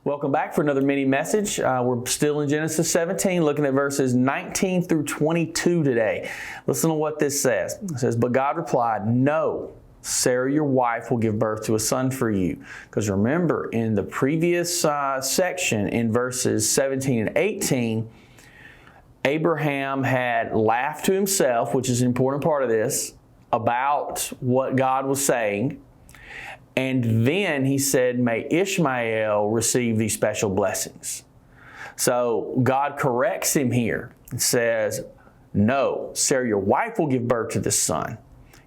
Welcome back for another mini message. We're still in Genesis 17, looking at verses 19 through 22 today. Listen to what this says. It says, "But God replied, 'No, Sarah, your wife, will give birth to a son for you.'" Because remember, in the previous section, in verses 17 and 18, Abraham had laughed to himself, which is an important part of this, about what God was saying. And then he said, "May Ishmael receive these special blessings." So God corrects him here and says, "No, Sarah, your wife, will give birth to this son.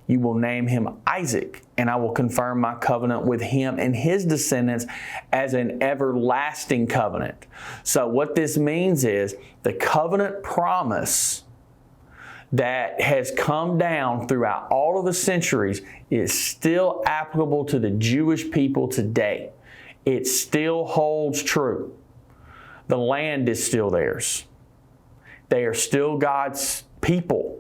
You will name him Isaac, and I will confirm my covenant with him and his descendants as an everlasting covenant." So what this means is the covenant promise that has come down throughout all of the centuries is still applicable to the Jewish people today. It still holds true. The land is still theirs. They are still God's people.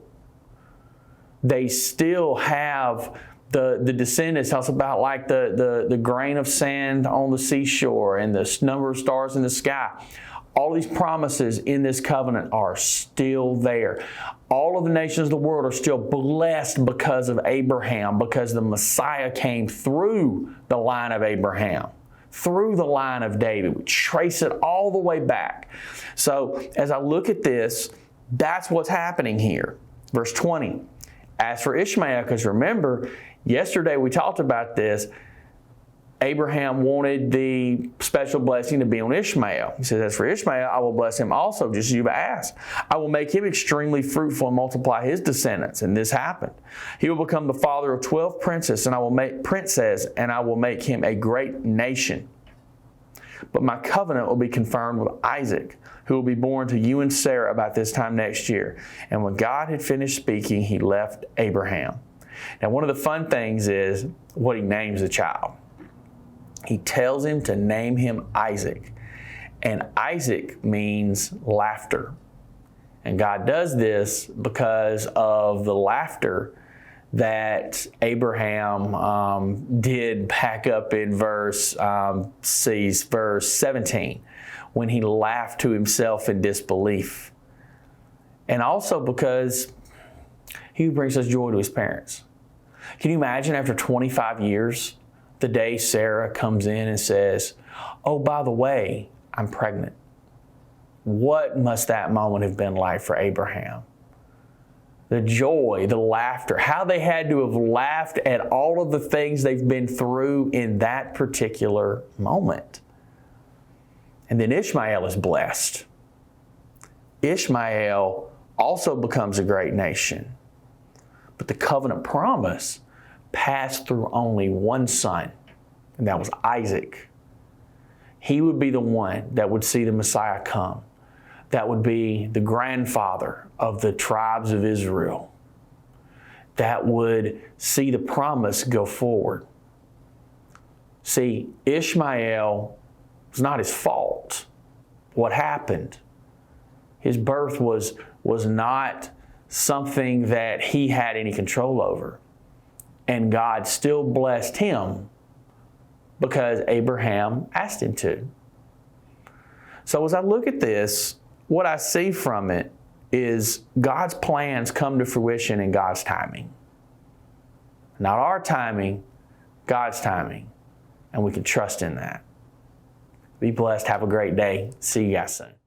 They still have the descendants. Talks about like the grain of sand on the seashore and the number of stars in the sky. All these promises in this covenant are still there. All of the nations of the world are still blessed because of Abraham, because the Messiah came through the line of Abraham, through the line of David. We trace it all the way back. So as I look at this, that's what's happening here. Verse 20. As for Ishmael, because remember, yesterday we talked about this, Abraham wanted the special blessing to be on Ishmael. He says, "As for Ishmael, I will bless him also, just as you've asked. I will make him extremely fruitful and multiply his descendants." And this happened. "He will become the father of 12 princes, and I will make him a great nation. But my covenant will be confirmed with Isaac, who will be born to you and Sarah about this time next year." And when God had finished speaking, he left Abraham. Now, one of the fun things is what he names the child. He tells him to name him Isaac. And Isaac means laughter. And God does this because of the laughter that Abraham did back up in verse 17, when he laughed to himself in disbelief. And also because he brings us joy to his parents. Can you imagine after 25 years, the day Sarah comes in and says, "Oh, by the way, I'm pregnant"? What must that moment have been like for Abraham? The joy, the laughter, how they had to have laughed at all of the things they've been through in that particular moment. And then Ishmael is blessed. Ishmael also becomes a great nation. But the covenant promise passed through only one son, and that was Isaac. He would be the one that would see the Messiah come. That would be the grandfather of the tribes of Israel. That would see the promise go forward. See, Ishmael was not his fault. What happened? His birth was not something that he had any control over. And God still blessed him because Abraham asked him to. So as I look at this, what I see from it is God's plans come to fruition in God's timing. Not our timing, God's timing. And we can trust in that. Be blessed. Have a great day. See you guys soon.